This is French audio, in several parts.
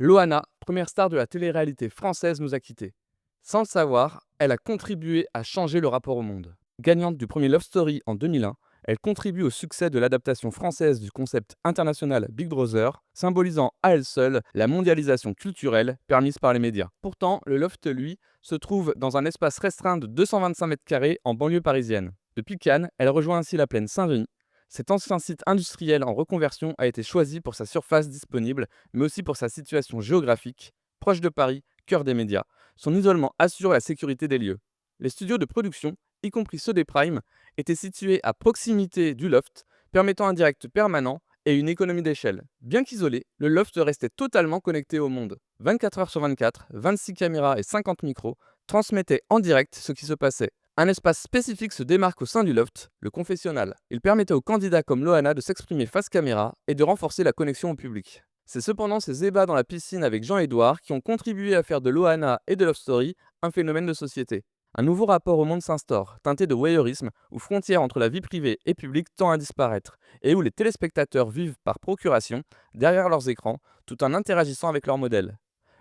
Loana, première star de la télé-réalité française, nous a quittés. Sans le savoir, elle a contribué à changer le rapport au monde. Gagnante du premier Love Story en 2001, elle contribue au succès de l'adaptation française du concept international Big Brother, symbolisant à elle seule la mondialisation culturelle permise par les médias. Pourtant, le loft, lui, se trouve dans un espace restreint de 225 mètres carrés en banlieue parisienne. Depuis Cannes, elle rejoint ainsi la plaine Saint-Denis. Cet ancien site industriel en reconversion a été choisi pour sa surface disponible, mais aussi pour sa situation géographique, proche de Paris, cœur des médias. Son isolement assure la sécurité des lieux. Les studios de production, y compris ceux des Prime, étaient situés à proximité du loft, permettant un direct permanent et une économie d'échelle. Bien qu'isolé, le loft restait totalement connecté au monde. 24 heures sur 24, 26 caméras et 50 micros transmettaient en direct ce qui se passait. Un espace spécifique se démarque au sein du loft, le confessionnal. Il permettait aux candidats comme Loana de s'exprimer face caméra et de renforcer la connexion au public. C'est cependant ces ébats dans la piscine avec Jean-Édouard qui ont contribué à faire de Loana et de Love Story un phénomène de société. Un nouveau rapport au monde s'instaure, teinté de voyeurisme, où frontière entre la vie privée et publique tend à disparaître, et où les téléspectateurs vivent par procuration, derrière leurs écrans, tout en interagissant avec leurs modèles.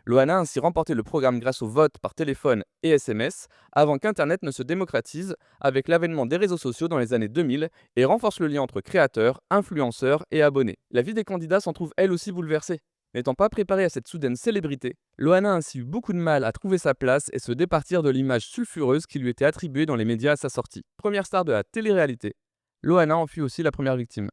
Loana a ainsi remporté le programme grâce au vote par téléphone et SMS, avant qu'Internet ne se démocratise avec l'avènement des réseaux sociaux dans les années 2000 et renforce le lien entre créateurs, influenceurs et abonnés. La vie des candidats s'en trouve elle aussi bouleversée. N'étant pas préparée à cette soudaine célébrité, Loana a ainsi eu beaucoup de mal à trouver sa place et se départir de l'image sulfureuse qui lui était attribuée dans les médias à sa sortie. Première star de la télé-réalité, Loana en fut aussi la première victime.